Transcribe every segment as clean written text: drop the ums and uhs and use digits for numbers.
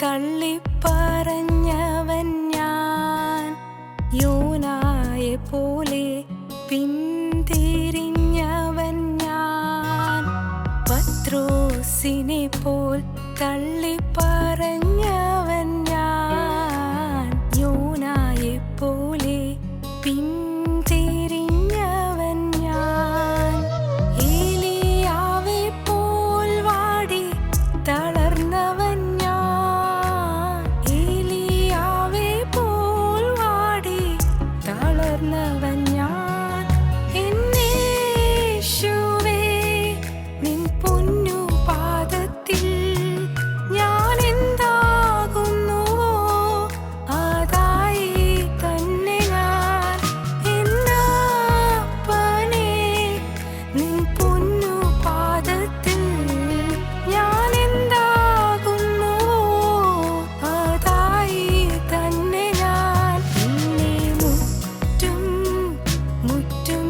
തള്ളിപ്പറഞ്ഞവൻ ഞാൻ. യോനായെ പോലെ പിന്തിരിഞ്ഞവൻ ഞാൻ. പത്രോസിനെ പോൽ തള്ളിപ്പറഞ്ഞവൻ ഞാൻ. യോനായെ പോലെ പിന്തിരിഞ്ഞവൻ ഞാൻ. ഏലിയാവെ പോൽ വാടി തളർന്നവൻ ഞാൻ. ഏലിയാവെ പോൽ വാടി തളർന്നവൻ ഞാൻ. എന്നേശുവേ നിൻ പൊന്നു പാദത്തിൽ ഞാൻ എന്താകുന്നുവോ അതായി തന്നെ ഞാൻ. എന്നപ്പനേ നിൻ പൊന്നു പാദത്തിൽ ഞാൻ എന്താകുന്നുവോ അതായി തന്നെ ഞാൻ. എന്നെ മുറ്റും മുറ്റും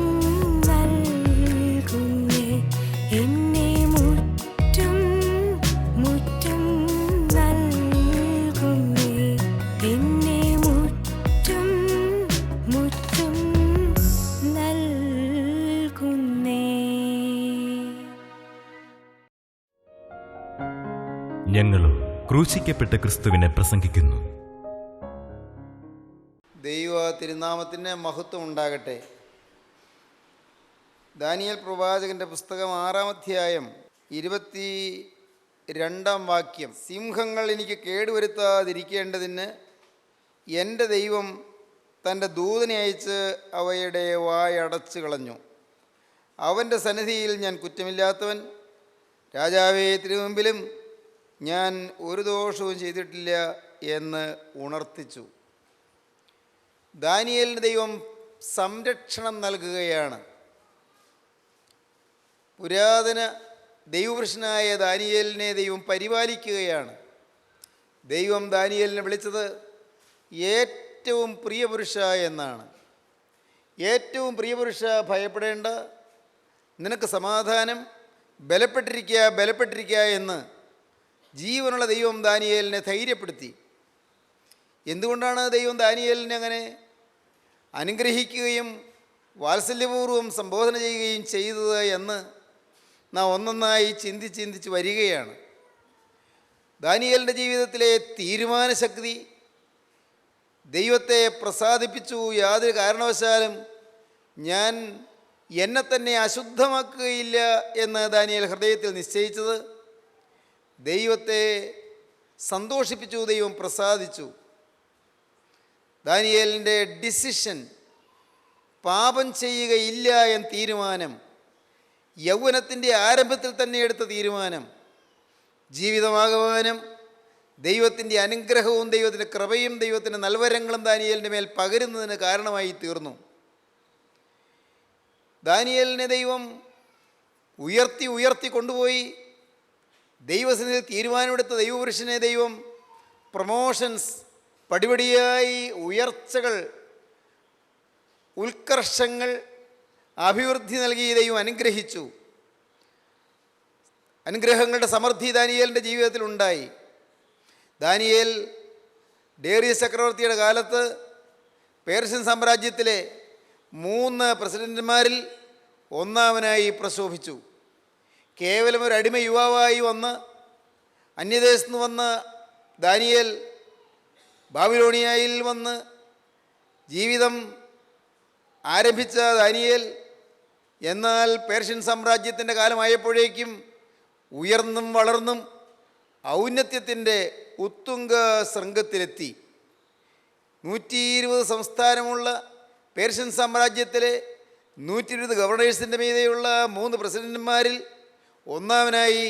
നൽകുന്നേ. എന്നെ മുറ്റും മുറ്റും നൽകുന്നേ. എന്നെ മുറ്റും മുറ്റും നൽകുന്നേ. ഞങ്ങളോ ക്രൂശിക്കപ്പെട്ട ക്രിസ്തുവിനെ പ്രസംഗിക്കുന്നു. ദൈവ തിരുനാമത്തിന് മഹത്വം ഉണ്ടാകട്ടെ. ദാനിയേൽ പ്രവാചകൻ്റെ പുസ്തകം 6-ാം അധ്യായം 22-ാം വാക്യം. സിംഹങ്ങൾ എനിക്ക് കേടുവരുത്താതിരിക്കേണ്ടതിന് എൻ്റെ ദൈവം തൻ്റെ ദൂതനെ അയച്ച് അവയുടെ വായടച്ചു കളഞ്ഞു. അവൻ്റെ സന്നിധിയിൽ ഞാൻ കുറ്റമില്ലാത്തവൻ. രാജാവേ, തിരുമുമ്പിലും ഞാൻ ഒരു ദോഷവും ചെയ്തിട്ടില്ല എന്ന് ഉണർത്തിച്ചു. ദാനിയേലിന് ദൈവം സംരക്ഷണം നൽകുകയാണ്. പുരാതന ദൈവപുരുഷനായ ദാനിയേലിനെ ദൈവം പരിപാലിക്കുകയാണ്. ദൈവം ദാനിയേലിനെ വിളിച്ചത് ഏറ്റവും പ്രിയപുരുഷ എന്നാണ്. ഏറ്റവും പ്രിയപുരുഷ, ഭയപ്പെടേണ്ട, നിനക്ക് സമാധാനം, ബലപ്പെട്ടിരിക്കുക എന്ന് ജീവനുള്ള ദൈവം ദാനിയേലിനെ ധൈര്യപ്പെടുത്തി. എന്തുകൊണ്ടാണ് ദൈവം ദാനിയേലിനെ അങ്ങനെ അനുഗ്രഹിക്കുകയും വാത്സല്യപൂർവ്വം സംബോധന ചെയ്യുകയും ചെയ്തത് എന്ന് നാം ഒന്നൊന്നായി ചിന്തിച്ച് വരികയാണ്. ദാനിയേലിൻ്റെ ജീവിതത്തിലെ തീരുമാനശക്തി ദൈവത്തെ പ്രസാദിപ്പിച്ചു. യാതൊരു കാരണവശാലും ഞാൻ എന്നെ തന്നെ അശുദ്ധമാക്കുകയില്ല എന്ന് ദാനിയേൽ ഹൃദയത്തിൽ നിശ്ചയിച്ചത് ദൈവത്തെ സന്തോഷിപ്പിച്ചു, ദൈവം പ്രസാദിച്ചു. ദാനിയേലിൻ്റെ ഡിസിഷൻ, പാപം ചെയ്യുകയില്ല എന്ന തീരുമാനം, യൗവനത്തിൻ്റെ ആരംഭത്തിൽ തന്നെ എടുത്ത തീരുമാനം, ജീവിതമാകമാനം ദൈവത്തിൻ്റെ അനുഗ്രഹവും ദൈവത്തിൻ്റെ കൃപയും ദൈവത്തിൻ്റെ നൽവരങ്ങളും ദാനിയേലിൻ്റെ മേൽ പകരുന്നതിന് കാരണമായി തീർന്നു. ദാനിയേലിനെ ദൈവം ഉയർത്തി കൊണ്ടുപോയി. ദൈവസന്നിധിയിൽ തീരുമാനമെടുത്ത ദൈവപുരുഷനെ ദൈവം പ്രൊമോഷൻസ്, പടിപടിയായി ഉയർച്ചകൾ, ഉത്കർഷങ്ങൾ, അഭിവൃദ്ധി നൽകി ദൈവം അനുഗ്രഹിച്ചു. അനുഗ്രഹങ്ങളുടെ സമൃദ്ധി ദാനിയേലിൻ്റെ ജീവിതത്തിൽ ഉണ്ടായി. ദാനിയേൽ ഡേറിയസ് ചക്രവർത്തിയുടെ കാലത്ത് പേർഷ്യൻ സാമ്രാജ്യത്തിലെ 3 പ്രസിഡന്റുമാരിൽ ഒന്നാമനായി പ്രശോഭിച്ചു. കേവലം ഒരു അടിമ യുവാവായി വന്ന് അന്യദേശത്ത് നിന്ന് വന്ന ദാനിയേൽ ബാബിലോണിയയിൽ വന്ന് ജീവിതം ആരംഭിച്ച ദാനിയേൽ, എന്നാൽ പേർഷ്യൻ സാമ്രാജ്യത്തിൻ്റെ കാലമായപ്പോഴേക്കും ഉയർന്നും വളർന്നും ഔന്നത്യത്തിൻ്റെ ഉത്തുംഗ ശൃംഗത്തിലെത്തി. 120 സംസ്ഥാനമുള്ള പേർഷ്യൻ സാമ്രാജ്യത്തിലെ 120 ഗവർണേഴ്സിൻ്റെ മീതെയുള്ള 3 പ്രസിഡന്റുമാരിൽ ഒന്നാമനായി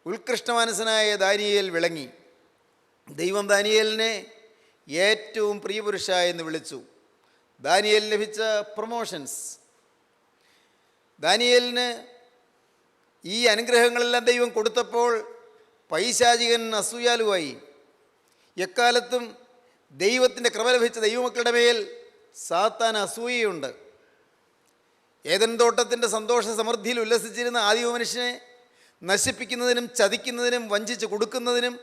ഉത്കൃഷ്ടമാനസനായ ദാനിയേൽ വിളങ്ങി. ദൈവം ദാനിയേലിനെ ഏറ്റവും പ്രിയപുരുഷ എന്ന് വിളിച്ചു. ദാനിയേലിന് ലഭിച്ച പ്രൊമോഷൻസ്, ദാനിയേലിന് ഈ അനുഗ്രഹങ്ങളെല്ലാം ദൈവം കൊടുത്തപ്പോൾ പൈശാചികൻ അസൂയാലുവായി. എക്കാലത്തും ദൈവത്തിൻ്റെ കൃപ ലഭിച്ച ദൈവമക്കളുടെ മേൽ സാത്താൻ അസൂയയുണ്ട്. ഏദൻ തോട്ടത്തിൻ്റെ സന്തോഷ സമൃദ്ധിയിൽ ഉല്ലസിച്ചിരുന്ന ആദിമ മനുഷ്യനെ നശിപ്പിക്കുന്നതിനും ചതിക്കുന്നതിനും വഞ്ചിച്ച് കൊടുക്കുന്നതിനും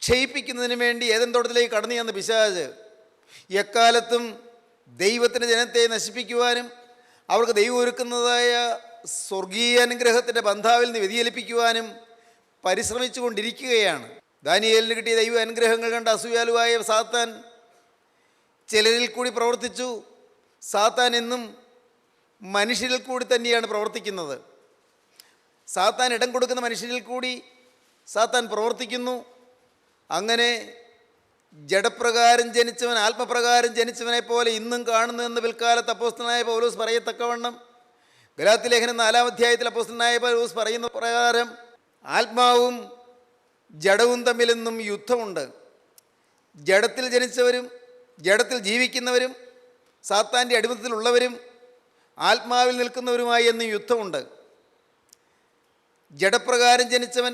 ക്ഷയിപ്പിക്കുന്നതിന് വേണ്ടി ഏദൻ തോട്ടത്തിലേക്ക് കടന്നു ചെന്ന പിശാച് എക്കാലത്തും ദൈവത്തിൻ്റെ ജനത്തെ നശിപ്പിക്കുവാനും അവർക്ക് ദൈവം ഒരുക്കുന്നതായ സ്വർഗീയ അനുഗ്രഹത്തിൻ്റെ ബന്ധാവിൽ നിന്ന് വ്യതിചലിപ്പിക്കുവാനും പരിശ്രമിച്ചു കൊണ്ടിരിക്കുകയാണ്. ദാനിയേലിന് കിട്ടിയ ദൈവ അനുഗ്രഹങ്ങൾ കണ്ട് അസൂയാലുവായ സാത്താൻ ചിലരിൽ കൂടി പ്രവർത്തിച്ചു. സാത്താൻ എന്നും മനുഷ്യരിൽ കൂടി തന്നെയാണ് പ്രവർത്തിക്കുന്നത്. സാത്താൻ ഇടം കൊടുക്കുന്ന മനുഷ്യരിൽ കൂടി സാത്താൻ പ്രവർത്തിക്കുന്നു. അങ്ങനെ ജഡപ്രകാരം ജനിച്ചവൻ ആത്മപ്രകാരം ജനിച്ചവനെ പോലെ ഇന്നും കാണുന്നു എന്ന് പിൽക്കാലത്ത് അപ്പോസ്തലനായ പൗലോസ് പറയത്തക്കവണ്ണം ഗലാത്യ ലേഖനം 4-ാം അധ്യായത്തിൽ അപ്പോസ്തലനായ പൗലോസ് പറയുന്ന പ്രകാരം ആത്മാവും ജഡവും തമ്മിലെന്നും യുദ്ധമുണ്ട്. ജഡത്തിൽ ജനിച്ചവരും ജഡത്തിൽ ജീവിക്കുന്നവരും സാത്താൻ്റെ അടിമത്തത്തിലുള്ളവരും ആത്മാവിൽ നിൽക്കുന്നവരുമായി എന്നും യുദ്ധമുണ്ട്. ജഡപ്രകാരം ജനിച്ചവൻ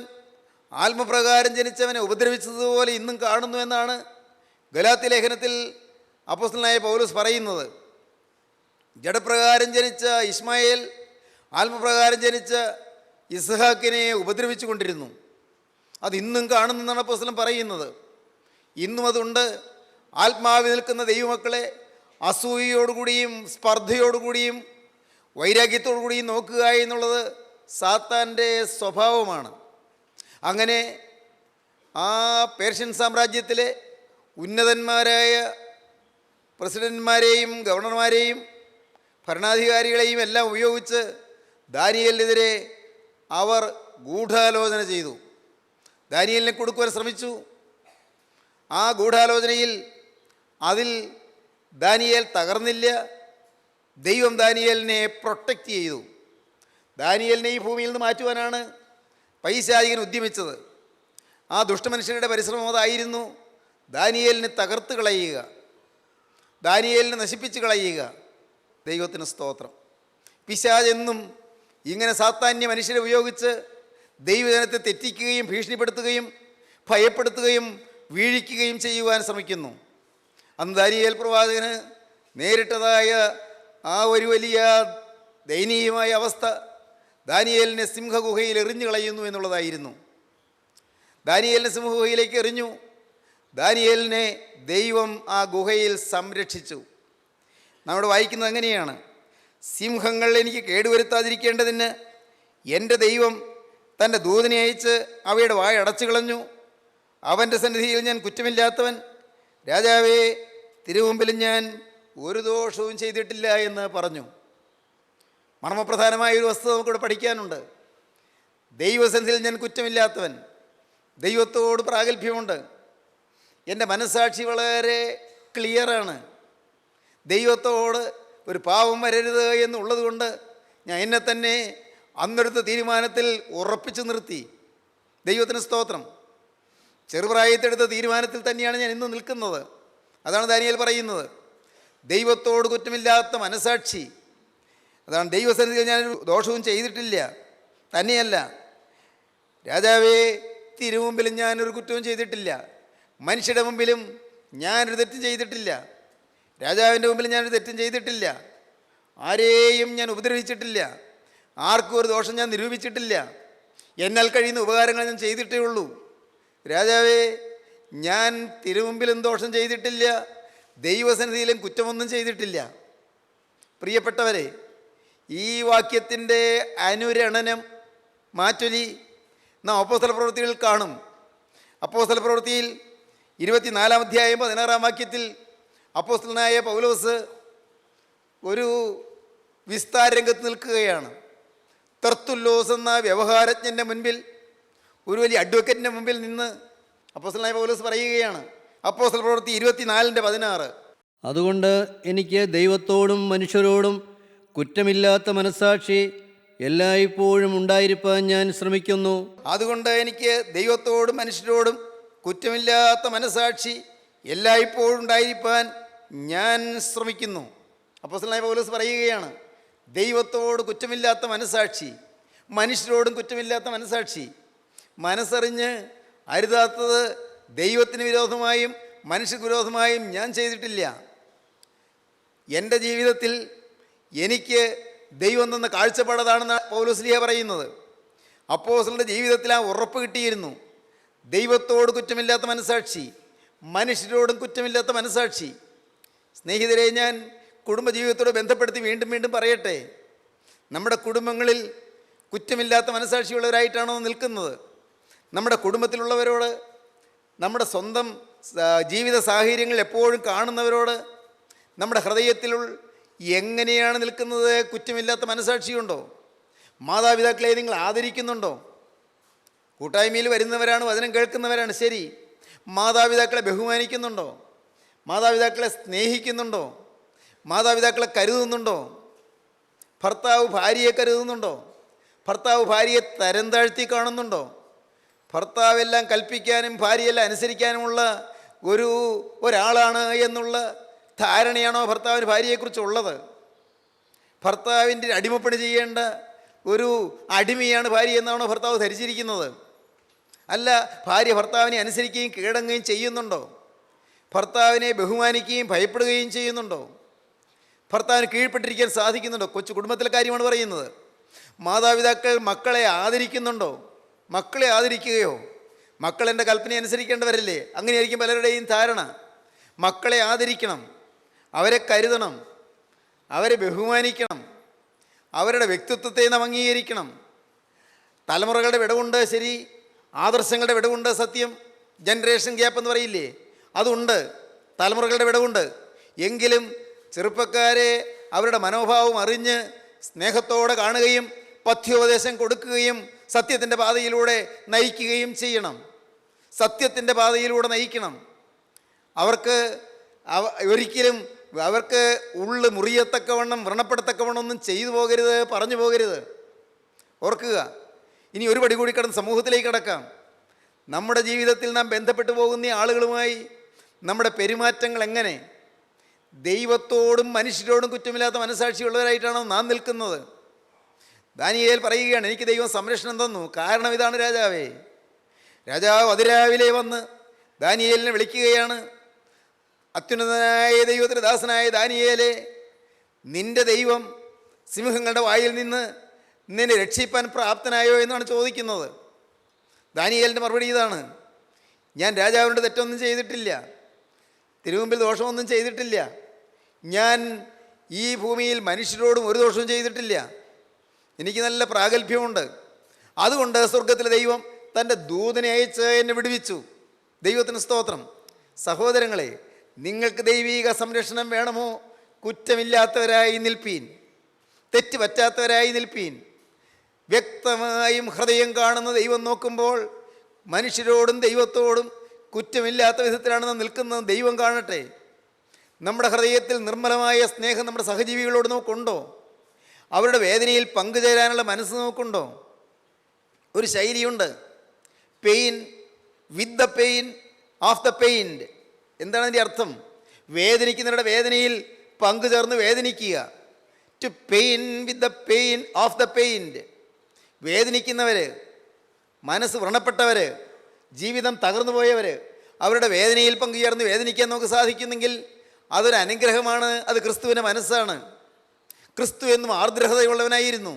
ആത്മപ്രകാരം ജനിച്ചവനെ ഉപദ്രവിച്ചതുപോലെ ഇന്നും കാണുന്നു എന്നാണ് ഗലാത്യ ലേഖനത്തിൽ അപ്പോസ്തലനായ പൗലോസ് പറയുന്നത്. ജഡപ്രകാരം ജനിച്ച ഇസ്മായേൽ ആത്മപ്രകാരം ജനിച്ച ഇസ്ഹാക്കിനെ ഉപദ്രവിച്ചു കൊണ്ടിരുന്നു. അത് ഇന്നും കാണുന്നെന്നാണ് അപ്പോസ്തലൻ പറയുന്നത്. ഇന്നും അതുണ്ട്. ആത്മാവിൽ നിൽക്കുന്ന ദൈവമക്കളെ അസൂയയോടുകൂടിയും സ്പർദ്ധയോടുകൂടിയും വൈരാഗ്യത്തോടുകൂടിയും നോക്കുക എന്നുള്ളത് സാത്താൻ്റെ സ്വഭാവമാണ്. അങ്ങനെ ആ പേർഷ്യൻ സാമ്രാജ്യത്തിലെ ഉന്നതന്മാരായ പ്രസിഡന്റ്മാരെയും ഗവർണർമാരെയും ഭരണാധികാരികളെയും എല്ലാം ഉപയോഗിച്ച് ദാനിയേലിനെതിരെ അവർ ഗൂഢാലോചന ചെയ്തു. ദാനിയേലിനെ കൊടുക്കുവാൻ ശ്രമിച്ചു. ആ ഗൂഢാലോചനയിൽ അതിൽ ദാനിയേൽ തകർന്നില്ല. ദൈവം ദാനിയേലിനെ പ്രൊട്ടക്റ്റ് ചെയ്തു. ദാനിയേലിനെ ഈ ഭൂമിയിൽ നിന്ന് മാറ്റുവാനാണ് പൈശാചികൻ ഉദ്യമിച്ചത്. ആ ദുഷ്ടമനുഷ്യരുടെ പരിശ്രമം അതായിരുന്നു. ദാനിയേലിനെ തകർത്ത് കളയുക, ദാനിയേലിനെ നശിപ്പിച്ച് കളയുക. ദൈവത്തിന് സ്തോത്രം. പിശാചെന്നും ഇങ്ങനെ സാത്താന്യ മനുഷ്യരെ ഉപയോഗിച്ച് ദൈവജനത്തെ തെറ്റിക്കുകയും ഭീഷണിപ്പെടുത്തുകയും ഭയപ്പെടുത്തുകയും വീഴിക്കുകയും ചെയ്യുവാൻ ശ്രമിക്കുന്നു. അന്ന് ദാനിയേൽ പ്രവാചകന് നേരിട്ടതായ ആ ഒരു വലിയ ദയനീയമായ അവസ്ഥ ദാനിയേലിനെ സിംഹഗുഹയിൽ എറിഞ്ഞു കളയുന്നു എന്നുള്ളതായിരുന്നു. ദാനിയേലിനെ സിംഹഗുഹയിലേക്ക് എറിഞ്ഞു. ദാനിയേലിനെ ദൈവം ആ ഗുഹയിൽ സംരക്ഷിച്ചു. നമ്മൾ വായിക്കുന്നത് അങ്ങനെയാണ്: സിംഹങ്ങൾ എനിക്ക് കേടുവരുത്താതിരിക്കേണ്ടതിന് എൻ്റെ ദൈവം തൻ്റെ ദൂതനെ അയച്ച് അവയുടെ വായ അടച്ചു കളഞ്ഞു. അവൻ്റെ സന്നിധിയിൽ ഞാൻ കുറ്റമില്ലാത്തവൻ. രാജാവേ, തിരുമുമ്പിലും ഞാൻ ഒരു ദോഷവും ചെയ്തിട്ടില്ല എന്ന് പറഞ്ഞു. മർമ്മപ്രധാനമായ ഒരു വസ്തുത നമുക്കിവിടെ പഠിക്കാനുണ്ട്. ദൈവസന്നിധിയിൽ ഞാൻ കുറ്റമില്ലാത്തവൻ. ദൈവത്തോട് പ്രാഗൽഭ്യമുണ്ട്. എൻ്റെ മനസ്സാക്ഷി വളരെ ക്ലിയറാണ്. ദൈവത്തോട് ഒരു പാവം വരരുത് എന്നുള്ളത് കൊണ്ട് ഞാൻ എന്നെ തന്നെ അന്നെടുത്ത തീരുമാനത്തിൽ ഉറപ്പിച്ചു നിർത്തി. ദൈവത്തിന് സ്തോത്രം. ചെറുപ്രായത്തെടുത്ത തീരുമാനത്തിൽ തന്നെയാണ് ഞാൻ ഇന്ന് നിൽക്കുന്നത്. അതാണ് ദാനിയേൽ പറയുന്നത്. ദൈവത്തോട് കുറ്റമില്ലാത്ത മനസാക്ഷി. അതാണ് ദൈവസന്നിധിയിൽ ഞാനൊരു ദോഷവും ചെയ്തിട്ടില്ല. തന്നെയല്ല, രാജാവേ, തിരുമുമ്പിലും ഞാനൊരു കുറ്റവും ചെയ്തിട്ടില്ല. മനുഷ്യരുടെ മുമ്പിലും ഞാനൊരു തെറ്റും ചെയ്തിട്ടില്ല. രാജാവിൻ്റെ മുമ്പിൽ ഞാനൊരു തെറ്റും ചെയ്തിട്ടില്ല. ആരെയും ഞാൻ ഉപദ്രവിച്ചിട്ടില്ല. ആർക്കും ഒരു ദോഷം ഞാൻ നിരൂപിച്ചിട്ടില്ല. എന്നാൽ കഴിയുന്ന ഉപകാരങ്ങൾ ഞാൻ ചെയ്തിട്ടേ ഉള്ളൂ. രാജാവേ, ഞാൻ തിരുമുമ്പിലും ദോഷം ചെയ്തിട്ടില്ല, ദൈവസന്നിധിയിലും കുറ്റമൊന്നും ചെയ്തിട്ടില്ല. പ്രിയപ്പെട്ടവരെ, ഈ വാക്യത്തിൻ്റെ അനുരണനം മാറ്റൊലി നാം അപ്പോസ്തല പ്രവൃത്തികളിൽ കാണും. അപ്പോസ്തല പ്രവൃത്തിയിൽ 24-ാം അധ്യായം 16-ാം വാക്യത്തിൽ അപ്പോസ്തലനായ പൗലോസ് ഒരു വിസ്താര രംഗത്ത് നിൽക്കുകയാണ്. തെർത്തുല്ലോസ് എന്ന വ്യവഹാരജ്ഞൻ്റെ മുൻപിൽ, ഒരു വലിയ അഡ്വക്കറ്റിൻ്റെ മുമ്പിൽ നിന്ന് അപ്പോസ്തലനായ പൗലോസ് പറയുകയാണ്. അപ്പോസ്തല പ്രവൃത്തി 24-16. അതുകൊണ്ട് എനിക്ക് ദൈവത്തോടും മനുഷ്യരോടും കുറ്റമില്ലാത്ത മനസ്സാക്ഷി എല്ലായ്പ്പോഴും ഉണ്ടായിരിക്കാൻ ഞാൻ ശ്രമിക്കുന്നു. അതുകൊണ്ട് എനിക്ക് ദൈവത്തോടും മനുഷ്യരോടും കുറ്റമില്ലാത്ത മനസ്സാക്ഷി എല്ലായ്പ്പോഴും ഉണ്ടായിരിക്കാൻ ഞാൻ ശ്രമിക്കുന്നു. അപ്പോസ്തലനായ പൗലോസ് പറയുകയാണ്, ദൈവത്തോട് കുറ്റമില്ലാത്ത മനസ്സാക്ഷി, മനുഷ്യരോടും കുറ്റമില്ലാത്ത മനസ്സാക്ഷി. മനസ്സറിഞ്ഞ് അരുതാത്തത് ദൈവത്തിന് വിരോധമായും മനുഷ്യർക്ക് വിരോധമായും ഞാൻ ചെയ്തിട്ടില്ല. എൻ്റെ ജീവിതത്തിൽ എനിക്ക് ദൈവം തന്ന കാഴ്ചപ്പാടതാണെന്ന് പൗലോസ് ലീഹ പറയുന്നത്. അപ്പോസ്തലൻ്റെ ജീവിതത്തിൽ ആ ഉറപ്പ് കിട്ടിയിരുന്നു. ദൈവത്തോട് കുറ്റമില്ലാത്ത മനസാക്ഷി, മനുഷ്യരോടും കുറ്റമില്ലാത്ത മനസാക്ഷി. സ്നേഹിതരെ, ഞാൻ കുടുംബജീവിതത്തോട് ബന്ധപ്പെടുത്തി വീണ്ടും വീണ്ടും പറയട്ടെ, നമ്മുടെ കുടുംബങ്ങളിൽ കുറ്റമില്ലാത്ത മനസാക്ഷിയുള്ളവരായിട്ടാണോ നിൽക്കുന്നത്? നമ്മുടെ കുടുംബത്തിലുള്ളവരോട്, നമ്മുടെ സ്വന്തം ജീവിത സാഹചര്യങ്ങൾ എപ്പോഴും കാണുന്നവരോട് നമ്മുടെ ഹൃദയത്തിൽ എങ്ങനെയാണ് നിൽക്കുന്നത്? കുറ്റമില്ലാത്ത മനസാക്ഷിയുണ്ടോ? മാതാപിതാക്കളെ നിങ്ങൾ ആദരിക്കുന്നുണ്ടോ? കൂട്ടായ്മയിൽ വരുന്നവരാണ്, വചനം കേൾക്കുന്നവരാണ്, ശരി. മാതാപിതാക്കളെ ബഹുമാനിക്കുന്നുണ്ടോ? മാതാപിതാക്കളെ സ്നേഹിക്കുന്നുണ്ടോ? മാതാപിതാക്കളെ കരുതുന്നുണ്ടോ? ഭർത്താവ് ഭാര്യയെ കരുതുന്നുണ്ടോ? ഭർത്താവ് ഭാര്യയെ തരം താഴ്ത്തി കാണുന്നുണ്ടോ? ഭർത്താവെല്ലാം കൽപ്പിക്കാനും ഭാര്യയെല്ലാം അനുസരിക്കാനുമുള്ള ഒരാളാണ് എന്നുള്ള ധാരണയാണോ ഭർത്താവിന് ഭാര്യയെക്കുറിച്ചുള്ളത്? ഭർത്താവിൻ്റെ അടിമപ്പണി ചെയ്യേണ്ട ഒരു അടിമയാണ് ഭാര്യ എന്നാണോ ഭർത്താവ് ധരിച്ചിരിക്കുന്നത്? അല്ല, ഭാര്യ ഭർത്താവിനെ അനുസരിക്കുകയും കീഴടങ്ങുകയും ചെയ്യുന്നുണ്ടോ? ഭർത്താവിനെ ബഹുമാനിക്കുകയും ഭയപ്പെടുകയും ചെയ്യുന്നുണ്ടോ? ഭർത്താവിന് കീഴ്പ്പെട്ടിരിക്കാൻ സാധിക്കുന്നുണ്ടോ? കൊച്ചു കുടുംബത്തിലെ കാര്യമാണ് പറയുന്നത്. മാതാപിതാക്കൾ മക്കളെ ആദരിക്കുന്നുണ്ടോ? മക്കളെ ആദരിക്കുകയോ? മക്കൾ എൻ്റെ കൽപ്പന അനുസരിക്കേണ്ടവരല്ലേ? അങ്ങനെയായിരിക്കും പലരുടെയും ധാരണ. മക്കളെ ആദരിക്കണം, അവരെ കരുതണം, അവരെ ബഹുമാനിക്കണം, അവരുടെ വ്യക്തിത്വത്തെ നാം അംഗീകരിക്കണം. തലമുറകളുടെ വിടവുണ്ട്, ശരി. ആദർശങ്ങളുടെ വിടവുണ്ട്, സത്യം. ജനറേഷൻ ഗ്യാപ്പ് എന്ന് പറയില്ലേ, അതുണ്ട്. തലമുറകളുടെ വിടവുണ്ട്. എങ്കിലും ചെറുപ്പക്കാരെ അവരുടെ മനോഭാവം അറിഞ്ഞ് സ്നേഹത്തോടെ കാണുകയും പഥ്യോപദേശം കൊടുക്കുകയും സത്യത്തിൻ്റെ പാതയിലൂടെ നയിക്കുകയും ചെയ്യണം. സത്യത്തിൻ്റെ പാതയിലൂടെ നയിക്കണം. ഒരിക്കലും അവർക്ക് ഉള്ളു മുറിയത്തക്കവണ്ണം, വ്രണപ്പെടുത്തക്കവണ്ണം ഒന്നും ചെയ്തു പോകരുത്, പറഞ്ഞു പോകരുത്. ഓർക്കുക, ഇനി ഒരു പടി കൂടി കടന്ന് സമൂഹത്തിലേക്ക് കടക്കാം. നമ്മുടെ ജീവിതത്തിൽ നാം ബന്ധപ്പെട്ടു പോകുന്ന ആളുകളുമായി നമ്മുടെ പെരുമാറ്റങ്ങൾ എങ്ങനെ? ദൈവത്തോടും മനുഷ്യരോടും കുറ്റമില്ലാത്ത മനസാക്ഷിയുള്ളവരായിട്ടാണോ നാം നിൽക്കുന്നത്? ദാനിയേൽ പറയുകയാണ്, എനിക്ക് ദൈവം സംരക്ഷണം തന്നു. കാരണം ഇതാണ് രാജാവേ. രാജാവ് അതിരാവിലെ വന്ന് ദാനിയേലിനെ വിളിക്കുകയാണ്. അത്യുന്നതനായ ദൈവത്തിൻ്റെ ദാസനായ ദാനിയേലേ, നിന്റെ ദൈവം സിംഹങ്ങളുടെ വായിൽ നിന്ന് നിന്നെ രക്ഷിപ്പാൻ പ്രാപ്തനായോ എന്നാണ് ചോദിക്കുന്നത്. ദാനിയേലിൻ്റെ മറുപടി ഇതാണ്, ഞാൻ രാജാവിനോട് തെറ്റൊന്നും ചെയ്തിട്ടില്ല, തിരുമുമ്പിൽ ദോഷമൊന്നും ചെയ്തിട്ടില്ല, ഞാൻ ഈ ഭൂമിയിൽ മനുഷ്യരോടും ഒരു ദോഷവും ചെയ്തിട്ടില്ല, എനിക്ക് നല്ല പ്രാഗൽഭ്യമുണ്ട്. അതുകൊണ്ട് സ്വർഗത്തിലെ ദൈവം തൻ്റെ ദൂതനെ അയച്ച് എന്നെ വിടുവിച്ചു. ദൈവത്തിന് സ്തോത്രം. സഹോദരങ്ങളെ, നിങ്ങൾക്ക് ദൈവീക സംരക്ഷണം വേണമോ? കുറ്റമില്ലാത്തവരായി നിൽപ്പീൻ, തെറ്റ് പറ്റാത്തവരായി നിൽപ്പീൻ. വ്യക്തമായും ഹൃദയം കാണുന്ന ദൈവം നോക്കുമ്പോൾ മനുഷ്യരോടും ദൈവത്തോടും കുറ്റമില്ലാത്ത വിധത്തിലാണ് നാം നിൽക്കുന്നത്. ദൈവം കാണട്ടെ. നമ്മുടെ ഹൃദയത്തിൽ നിർമ്മലമായ സ്നേഹം നമ്മുടെ സഹജീവികളോട് നമുക്കുണ്ടോ? അവരുടെ വേദനയിൽ പങ്കുചേരാനുള്ള മനസ്സ് നമുക്കുണ്ടോ? ഒരു ശൈലിയുണ്ട്, pain with the pain of the pained. എന്താണ് അതിൻ്റെ അർത്ഥം? വേദനിക്കുന്നവരുടെ വേദനയിൽ പങ്കുചേർന്ന് വേദനിക്കുക. To pain with the pain of the pained. വേദനിക്കുന്നവർ, മനസ്സ് വ്രണപ്പെട്ടവർ, ജീവിതം തകർന്നു പോയവർ, അവരുടെ വേദനയിൽ പങ്കുചേർന്ന് വേദനിക്കാൻ നമുക്ക് സാധിക്കുന്നെങ്കിൽ അതൊരു അനുഗ്രഹമാണ്. അത് ക്രിസ്തുവിൻ്റെ മനസ്സാണ്. ക്രിസ്തു എന്നും ആർദ്രതയുള്ളവനായിരുന്നു,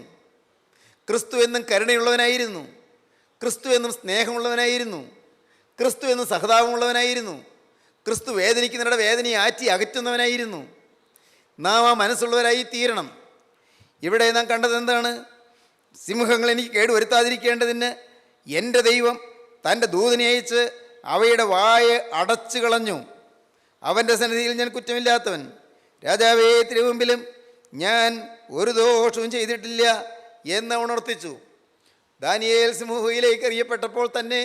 ക്രിസ്തു എന്നും കരുണയുള്ളവനായിരുന്നു, ക്രിസ്തു എന്നും സ്നേഹമുള്ളവനായിരുന്നു, ക്രിസ്തു എന്നും സഹതാപമുള്ളവനായിരുന്നു, ക്രിസ്തു വേദനിക്കുന്നവരുടെ വേദനയെ ആറ്റി അകറ്റുന്നവനായിരുന്നു. നാം ആ മനസ്സുള്ളവരായി തീരണം. ഇവിടെ നാം കണ്ടത് എന്താണ്? സിംഹങ്ങൾ എനിക്ക് കേടുവരുത്താതിരിക്കേണ്ടതിന് എൻ്റെ ദൈവം തൻ്റെ ദൂതനെ അയച്ച് അവയുടെ വായ അടച്ചു കളഞ്ഞു. അവൻ്റെ സന്നിധിയിൽ ഞാൻ കുറ്റമില്ലാത്തവൻ. രാജാവേ, തിരുമുമ്പിലും ഞാൻ ഒരു ദോഷവും ചെയ്തിട്ടില്ല എന്ന് ഉണർത്തിച്ചു. ദാനിയേൽ സിംഹഗുഹയിലേക്ക് എറിയപ്പെട്ടപ്പോൾ തന്നെ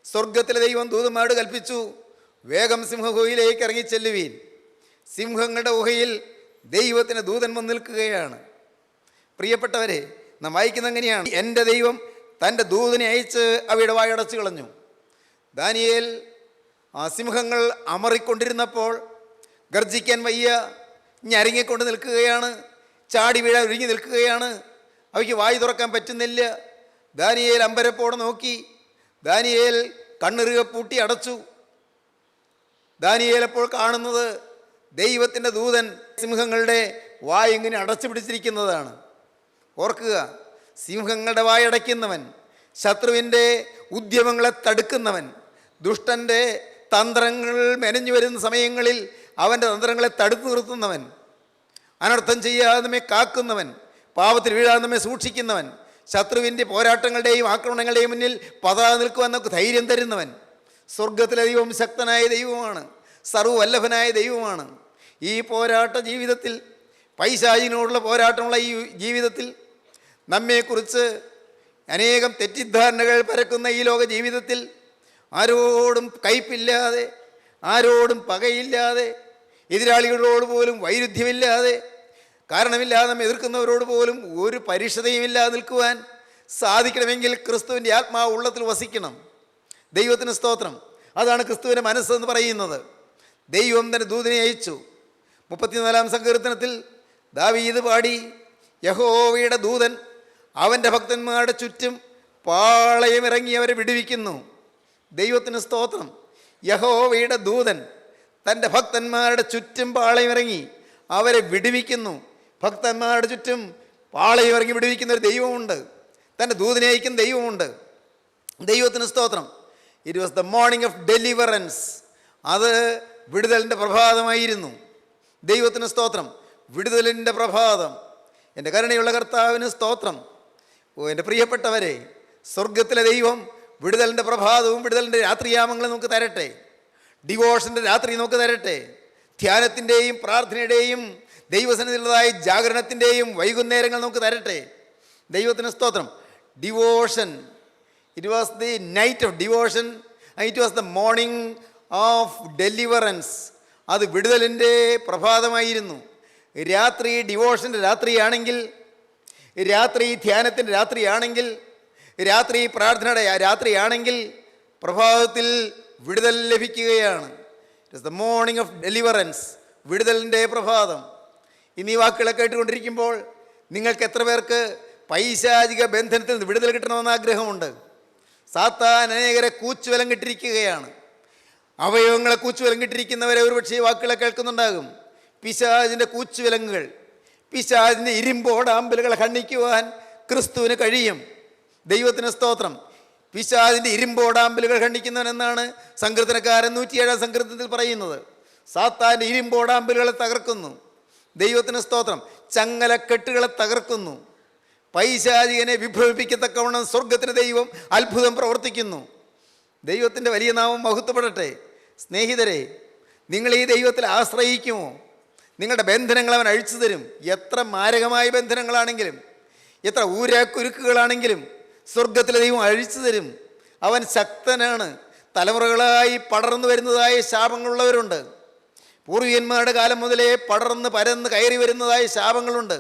സ്വർഗത്തിലെ ദൈവം ദൂതന്മാരോട് കൽപ്പിച്ചു, വേഗം സിംഹഗുഹയിലേക്ക് ഇറങ്ങിച്ചെല്ലുവീൻ. സിംഹങ്ങളുടെ ഗുഹയിൽ ദൈവത്തിന് ദൂതൻ വന്ന് നിൽക്കുകയാണ്. പ്രിയപ്പെട്ടവരെ, നാം വായിക്കുന്നത് എങ്ങനെയാണ്? എൻ്റെ ദൈവം തൻ്റെ ദൂതനെ അയച്ച് അവയുടെ വായടച്ചു കളഞ്ഞു. ദാനിയേൽ ആ സിംഹങ്ങൾ അമറിക്കൊണ്ടിരുന്നപ്പോൾ ഗർജിക്കാൻ വയ്യ, ഞരങ്ങിക്കൊണ്ട് നിൽക്കുകയാണ്, ചാടി വീഴാൻ ഒരുങ്ങി നിൽക്കുകയാണ്. അവയ്ക്ക് വായി തുറക്കാൻ പറ്റുന്നില്ല. ദാനിയേൽ അമ്പരപ്പോടെ നോക്കി. ദാനിയേൽ കണ്ണിറുക പൂട്ടി അടച്ചു. ദാനിയേൽ അപ്പോൾ കാണുന്നത് ദൈവത്തിൻ്റെ ദൂതൻ സിംഹങ്ങളുടെ വായ ഇങ്ങനെ അടച്ചു പിടിച്ചിരിക്കുന്നതാണ്. ഓർക്കുക, സിംഹങ്ങളുടെ വായടയ്ക്കുന്നവൻ, ശത്രുവിൻ്റെ ഉദ്യമങ്ങളെ തടുക്കുന്നവൻ, ദുഷ്ടൻ്റെ തന്ത്രങ്ങൾ മെനഞ്ഞു വരുന്ന സമയങ്ങളിൽ അവൻ്റെ തന്ത്രങ്ങളെ തടുത്തു നിർത്തുന്നവൻ, അനർത്ഥം ചെയ്യാതെ നമ്മെ കാക്കുന്നവൻ, പാപത്തിൽ വീഴാതെ നമ്മെ സൂക്ഷിക്കുന്നവൻ, ശത്രുവിൻ്റെ പോരാട്ടങ്ങളുടെയും ആക്രമണങ്ങളുടെയും മുന്നിൽ പതാതെ നിൽക്കുവാൻ നമുക്ക് ധൈര്യം തരുന്നവൻ. സ്വർഗത്തിലെ ദൈവം ശക്തനായ ദൈവമാണ്, സർവ്വവല്ലഭനായ ദൈവമാണ്. ഈ പോരാട്ട ജീവിതത്തിൽ, പൈശാചിനോടുള്ള പോരാട്ടമുള്ള ഈ ജീവിതത്തിൽ, നമ്മെക്കുറിച്ച് അനേകം തെറ്റിദ്ധാരണകൾ പരക്കുന്ന ഈ ലോക ജീവിതത്തിൽ ആരോടും കയ്പില്ലാതെ, ആരോടും പകയില്ലാതെ, എതിരാളികളോട് പോലും വൈരുദ്ധ്യമില്ലാതെ, കാരണമില്ലാതെ നമ്മെ എതിർക്കുന്നവരോട് പോലും ഒരു പരിഷതയുമില്ലാതെ നിൽക്കുവാൻ സാധിക്കണമെങ്കിൽ ക്രിസ്തുവിൻ്റെ ആത്മാവ് ഉള്ളത്തിൽ വസിക്കണം. ദൈവത്തിന് സ്തോത്രം. അതാണ് ക്രിസ്തുവിൻ്റെ മനസ്സെന്ന് പറയുന്നത്. ദൈവം തൻ്റെ ദൂതനെ അയച്ചു. 34-ാം സങ്കീർത്തനത്തിൽ ദാവീദ് പാടി, യഹോവയുടെ ദൂതൻ അവൻ്റെ ഭക്തന്മാരുടെ ചുറ്റും പാളയമിറങ്ങി അവരെ വിടുവിക്കുന്നു. ദൈവത്തിന് സ്തോത്രം. യഹോവയുടെ ദൂതൻ തൻ്റെ ഭക്തന്മാരുടെ ചുറ്റും പാളയമിറങ്ങി അവരെ വിടുവിക്കുന്നു. ഭക്തന്മാരുടെ ചുറ്റും പാളയമിറങ്ങി വിടുവിക്കുന്ന ഒരു ദൈവമുണ്ട്, തൻ്റെ ദൂതനെ അയക്കുന്ന ദൈവമുണ്ട്. ദൈവത്തിന് സ്തോത്രം. It was the morning of deliverance. അത് വിടുതലിൻ്റെ പ്രഭാതമായിരുന്നു. ദൈവത്തിന് സ്തോത്രം. വിടുതലിൻ്റെ പ്രഭാതം. എൻ്റെ കരുണയുള്ള കർത്താവിന് സ്തോത്രം. എൻ്റെ പ്രിയപ്പെട്ടവരെ, സ്വർഗത്തിലെ ദൈവം വിടുതലിൻ്റെ പ്രഭാതവും വിടുതലിൻ്റെ രാത്രിയാമങ്ങളും നമുക്ക് തരട്ടെ. ഡിവോഷൻ്റെ രാത്രി നമുക്ക് തരട്ടെ. ധ്യാനത്തിൻ്റെയും പ്രാർത്ഥനയുടെയും ദൈവസന്നിധിയിലുള്ളതായ ജാഗരണത്തിൻ്റെയും വൈകുന്നേരങ്ങൾ നമുക്ക് തരട്ടെ. ദൈവത്തിന് സ്തോത്രം. Devotion, it was the knight of devotion, it was the morning of deliverance. അത് വിടുതലിൻ്റെ പ്രഭാതമായിരുന്നു. രാത്രി ഡിവോഷൻ്റെ രാത്രിയാണെങ്കിൽ, രാത്രി ധ്യാനത്തിൻ്റെ രാത്രിയാണെങ്കിൽ, രാത്രി പ്രാർത്ഥനയുടെ രാത്രിയാണെങ്കിൽ പ്രഭാതത്തിൽ വിടുതൽ ലഭിക്കുകയാണ്. It is the morning of deliverance, വിടുതലിൻ്റെ പ്രഭാതം. ഇന്ന് ഈ വാക്കുകളെ കേട്ടുകൊണ്ടിരിക്കുമ്പോൾ നിങ്ങൾക്ക് എത്ര പേർക്ക് പൈശാചിക ബന്ധനത്തിൽ നിന്ന് വിടുതൽ കിട്ടണമെന്ന് ആഗ്രഹമുണ്ട്? സാത്താൻ അനേകരെ കൂച്ചുവലം കിട്ടിരിക്കുകയാണ്. അവയവങ്ങളെ കൂച്ചുവലം കിട്ടിരിക്കുന്നവരെ ഒരുപക്ഷെ ഈ വാക്കുകളെ കേൾക്കുന്നുണ്ടാകും. പിശാചിൻ്റെ കൂച്ചുവിലങ്ങുകൾ, പിശാചിൻ്റെ ഇരുമ്പോടാമ്പലുകളെ ഖണ്ഡിക്കുവാൻ ക്രിസ്തുവിന് കഴിയും. ദൈവത്തിന് സ്തോത്രം. പിശാചിൻ്റെ ഇരുമ്പോടാമ്പലുകൾ ഖണ്ഡിക്കുന്നവൻ എന്നാണ് സങ്കീർത്തനക്കാരൻ 107-ാം സങ്കീർത്തനത്തിൽ പറയുന്നത്. സാത്താൻ്റെ ഇരുമ്പോടാമ്പലുകളെ തകർക്കുന്നു. ദൈവത്തിന് സ്തോത്രം. ചങ്ങലക്കെട്ടുകളെ തകർക്കുന്നു. പൈശാചികനെ വിഭ്രമിപ്പിക്കത്തക്കവണ്ണം സ്വർഗത്തിന് ദൈവം അത്ഭുതം പ്രവർത്തിക്കുന്നു. ദൈവത്തിൻ്റെ വലിയ നാമം മഹത്വപ്പെടട്ടെ. സ്നേഹിതരെ, നിങ്ങൾ ഈ ദൈവത്തിൽ ആശ്രയിക്കുമോ? നിങ്ങളുടെ ബന്ധനങ്ങൾ അവൻ അഴിച്ചു തരും. എത്ര മാരകമായ ബന്ധനങ്ങളാണെങ്കിലും, എത്ര ഊരാക്കുരുക്കുകളാണെങ്കിലും സ്വർഗത്തിലെ ദൈവം അഴിച്ചു തരും. അവൻ ശക്തനാണ്. തലമുറകളായി പടർന്നു വരുന്നതായ ശാപങ്ങളുള്ളവരുണ്ട്. പൂർവികന്മാരുടെ കാലം മുതലേ പടർന്ന് പരന്ന് കയറി വരുന്നതായ ശാപങ്ങളുണ്ട്.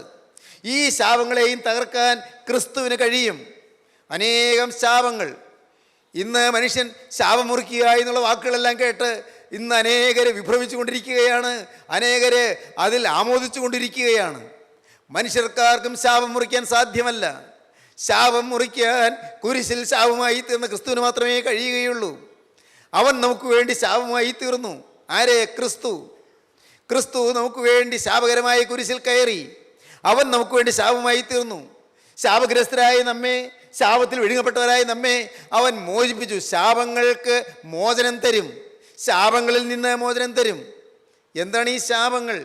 ഈ ശാപങ്ങളെയും തകർക്കാൻ ക്രിസ്തുവിന് കഴിയും. അനേകം ശാപങ്ങൾ. ഇന്ന് മനുഷ്യൻ ശാപം മുറിക്കുക എന്നുള്ള വാക്കുകളെല്ലാം കേട്ട് ഇന്ന് അനേകരെ വിഭ്രമിച്ചു കൊണ്ടിരിക്കുകയാണ്. അനേകരെ അതിൽ ആമോദിച്ചു കൊണ്ടിരിക്കുകയാണ്. മനുഷ്യർക്കാർക്കും ശാപം മുറിക്കാൻ സാധ്യമല്ല. ശാപം മുറിക്കാൻ കുരിശിൽ ശാപമായി തീർന്ന ക്രിസ്തുവിന് മാത്രമേ കഴിയുകയുള്ളൂ. അവൻ നമുക്ക് വേണ്ടി ശാപമായി തീർന്നു. ആരെ? ക്രിസ്തു. ക്രിസ്തു നമുക്ക് വേണ്ടി ശാപകരമായ കുരിശിൽ കയറി. അവൻ നമുക്ക് വേണ്ടി ശാപമായി തീർന്നു. ശാപഗ്രസ്തരായ നമ്മെ, ശാപത്തിൽ വിഴുങ്ങപ്പെട്ടവരായ നമ്മെ അവൻ മോചിപ്പിച്ചു. ശാപങ്ങൾക്ക് മോചനം തരും. ശാപങ്ങളിൽ നിന്ന് മോചനം തരും. എന്താണ് ഈ ശാപങ്ങൾ?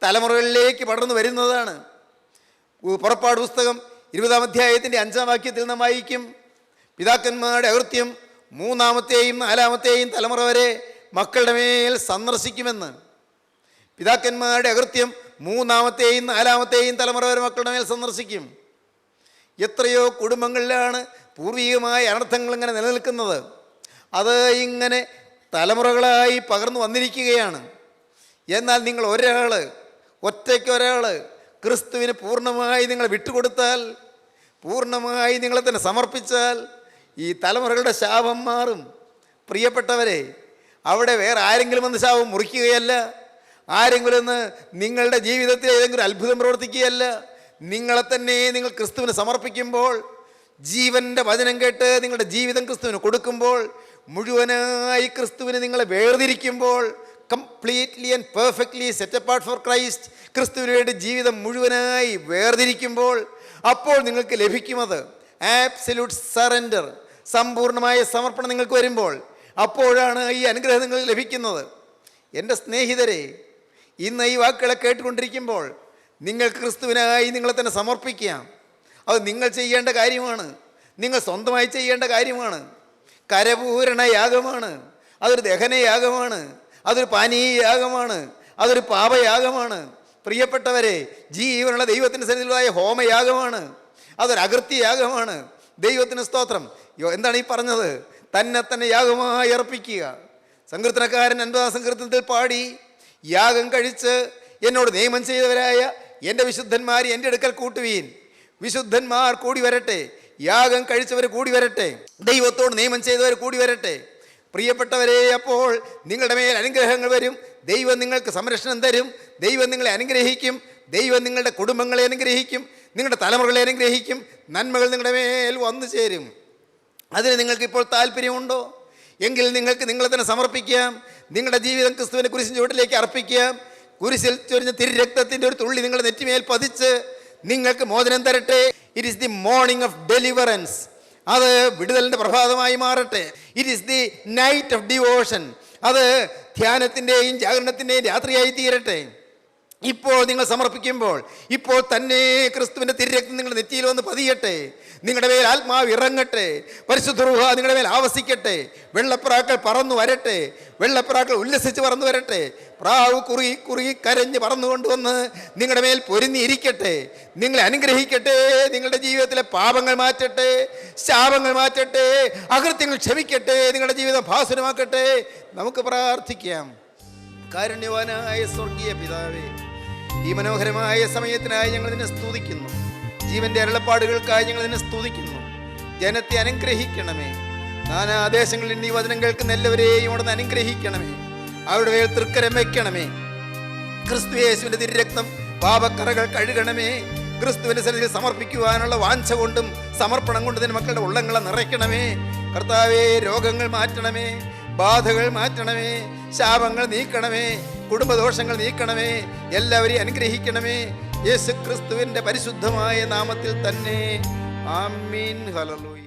തലമുറകളിലേക്ക് പടർന്നു വരുന്നതാണ്. പുറപ്പാട് പുസ്തകം 20-ാം അധ്യായത്തിൻ്റെ 5-ാം വാക്യത്തിൽ നാം വായിക്കും, പിതാക്കന്മാരുടെ അകൃത്യം 3-ാമത്തെയും 4-ാമത്തെയും തലമുറ വരെ മക്കളുടെ മേൽ സന്ദർശിക്കുമെന്ന്. പിതാക്കന്മാരുടെ അകൃത്യം 3-ാമത്തെയും 4-ാമത്തെയും തലമുറ വരെ മക്കളുടെ മേൽ സന്ദർശിക്കും. എത്രയോ കുടുംബങ്ങളിലാണ് പൂർവികമായ അനർത്ഥങ്ങൾ ഇങ്ങനെ നിലനിൽക്കുന്നത്. അത് ഇങ്ങനെ തലമുറകളായി പകർന്നു വന്നിരിക്കുകയാണ്. എന്നാൽ നിങ്ങൾ ഒറ്റയ്ക്കൊരാൾ ക്രിസ്തുവിന് പൂർണ്ണമായി നിങ്ങൾ വിട്ടുകൊടുത്താൽ, പൂർണ്ണമായി നിങ്ങളെ തന്നെ സമർപ്പിച്ചാൽ ഈ തലമുറകളുടെ ശാപം മാറും. പ്രിയപ്പെട്ടവരെ, അവിടെ വേറെ ആരെങ്കിലും വന്ന് ശാപം മുറിക്കുകയല്ല, ആരെങ്കിലും ഒന്ന് നിങ്ങളുടെ ജീവിതത്തിൽ ഏതെങ്കിലും അത്ഭുതം പ്രവർത്തിക്കുകയല്ല. നിങ്ങളെ തന്നെ നിങ്ങൾ ക്രിസ്തുവിന് സമർപ്പിക്കുമ്പോൾ, ജീവൻ്റെ വചനം കേട്ട് നിങ്ങളുടെ ജീവിതം ക്രിസ്തുവിന് കൊടുക്കുമ്പോൾ, മുഴുവനായി ക്രിസ്തുവിന് നിങ്ങളെ വേർതിരിക്കുമ്പോൾ, completely and perfectly set apart for Christ, ക്രിസ്തുവിന് വേണ്ടി ജീവിതം മുഴുവനായി വേർതിരിക്കുമ്പോൾ, അപ്പോൾ നിങ്ങൾക്ക് ലഭിക്കുന്നത് ആബ്സല്യൂട്ട് സറണ്ടർ, സമ്പൂർണ്ണമായ സമർപ്പണം നിങ്ങൾക്ക് വരുമ്പോൾ അപ്പോഴാണ് ഈ അനുഗ്രഹം നിങ്ങൾക്ക് ലഭിക്കുന്നത്. എൻ്റെ സ്നേഹിതരെ, ഇന്ന് ഈ വാക്കുകളെ കേട്ടുകൊണ്ടിരിക്കുമ്പോൾ നിങ്ങൾക്ക് ക്രിസ്തുവിനായി നിങ്ങളെ തന്നെ സമർപ്പിക്കാം. അത് നിങ്ങൾ ചെയ്യേണ്ട കാര്യമാണ്, നിങ്ങൾ സ്വന്തമായി ചെയ്യേണ്ട കാര്യമാണ്. കരപൂരണ യാഗമാണ്, അതൊരു ദഹനയാഗമാണ്, അതൊരു പാനീയയാഗമാണ്, അതൊരു പാപയാഗമാണ്. പ്രിയപ്പെട്ടവരെ, ജീവനുള്ള ദൈവത്തിൻ്റെ സന്നിധിയിലുള്ളതായ ഹോമയാഗമാണ്, അതൊരു അകൃത്യയാഗമാണ്. ദൈവത്തിന് സ്തോത്രം. എന്താണ് ഈ പറഞ്ഞത്? തന്നെ യാഗമായി അർപ്പിക്കുക. സങ്കീർത്തനക്കാരൻ 50 സങ്കീർത്തനത്തിൽ പാടി, യാഗം കഴിച്ച് എന്നോട് നിയമം ചെയ്തവരായ എൻ്റെ വിശുദ്ധന്മാർ എൻ്റെ അടുക്കൽ കൂട്ടുവീൻ. വിശുദ്ധന്മാർ കൂടി വരട്ടെ, യാഗം കഴിച്ചവർ കൂടി വരട്ടെ, ദൈവത്തോട് നിയമം ചെയ്തവർ കൂടി വരട്ടെ. പ്രിയപ്പെട്ടവരെ, അപ്പോൾ നിങ്ങളുടെ മേൽ അനുഗ്രഹങ്ങൾ വരും. ദൈവം നിങ്ങൾക്ക് സംരക്ഷണം തരും. ദൈവം നിങ്ങളെ അനുഗ്രഹിക്കും. ദൈവം നിങ്ങളുടെ കുടുംബങ്ങളെ അനുഗ്രഹിക്കും, നിങ്ങളുടെ തലമുറകളെ അനുഗ്രഹിക്കും. നന്മകൾ നിങ്ങളുടെ മേൽ വന്നു ചേരും. അതിന് നിങ്ങൾക്കിപ്പോൾ താല്പര്യമുണ്ടോ? എങ്കിൽ നിങ്ങൾക്ക് നിങ്ങളെ തന്നെ സമർപ്പിക്കാം. നിങ്ങളുടെ ജീവിതം ക്രിസ്തുവിൻ്റെ കുരിശിൻ ചുവട്ടിലേക്ക് അർപ്പിക്കാം. കുരിശിൽ ചൊരിഞ്ഞ തിരുരക്തത്തിൻ്റെ ഒരു തുള്ളി നിങ്ങളുടെ നെറ്റിമേൽ പതിച്ച് നിങ്ങൾക്ക് മോചനം തരട്ടെ. It is the morning of deliverance. അത് വിടുതലിൻ്റെ പ്രഭാതമായി മാറട്ടെ. It is the knight of devotion. അത് ധ്യാനത്തിൻ്റെയും ജാഗരണത്തിൻ്റെയും രാത്രിയായി തീരട്ടെ. ഇപ്പോൾ നിങ്ങൾ സമർപ്പിക്കുമ്പോൾ ഇപ്പോൾ തന്നെ ക്രിസ്തുവിൻ്റെ തിരുരക്തം നിങ്ങളുടെ നെറ്റിയിൽ വന്ന് പതിയട്ടെ. നിങ്ങളുടെ മേൽ ആത്മാവ് ഇറങ്ങട്ടെ. പരിശുദ്ധ റൂഹ നിങ്ങളുടെ മേൽ ആവസിക്കട്ടെ. വെള്ളപ്രാക്കൾ പറന്നു വരട്ടെ. വെള്ളപ്രാക്കൾ ഉല്ലസിച്ച് പറന്നു വരട്ടെ. പ്രാവ് കുറുകി കുറുകി കരഞ്ഞ് പറന്നുകൊണ്ടുവന്ന് നിങ്ങളുടെ മേൽ പൊരിഞ്ഞിരിക്കട്ടെ. നിങ്ങളെ അനുഗ്രഹിക്കട്ടെ. നിങ്ങളുടെ ജീവിതത്തിലെ പാപങ്ങൾ മാറ്റട്ടെ, ശാപങ്ങൾ മാറ്റട്ടെ, അകൃത്യങ്ങൾ ക്ഷമിക്കട്ടെ, നിങ്ങളുടെ ജീവിതം ഭാസുരമാക്കട്ടെ. നമുക്ക് പ്രാർത്ഥിക്കാം. കാരുണ്യവാനായ സ്വർഗീയ പിതാവേ, ഈ മനോഹരമായ സമയത്തിനായി ഞങ്ങൾ നിന്നെ സ്തുതിക്കുന്നു. ജീവന്റെ അരുളപ്പാടുകൾക്കായി ഞങ്ങൾ നിന്നെ സ്തുതിക്കുന്നു. ജനത്തെ അനുഗ്രഹിക്കണമേ. നാനാദേശങ്ങളിൽ ഈ വചനം കേൾക്കുന്ന എല്ലാവരെയും അവിടെ നിന്ന് അനുഗ്രഹിക്കണമേ. അവരുടെ മേൽ തൃക്കരം വയ്ക്കണമേ. ക്രിസ്തു യേശുവിന്റെ തിരുരക്തം പാപക്കറകൾ കഴുകണമേ. ക്രിസ്തുവിന്റെ സന്നിധിയിൽ സമർപ്പിക്കുവാനുള്ള വാഞ്ച കൊണ്ടും സമർപ്പണം കൊണ്ട് തന്നെ മക്കളുടെ ഉള്ളങ്ങളെ നിറയ്ക്കണമേ. കർത്താവേ, രോഗങ്ങൾ മാറ്റണമേ, ബാധകൾ മാറ്റണമേ, ശാപങ്ങൾ നീക്കണമേ, കുടുംബദോഷങ്ങൾ നീക്കണമേ. എല്ലാവരെയും അനുഗ്രഹിക്കണമേ. യേശു ക്രിസ്തുവിൻ്റെ പരിശുദ്ധമായ നാമത്തിൽ തന്നെ. ആമീൻ. ഹല്ലേലൂയ.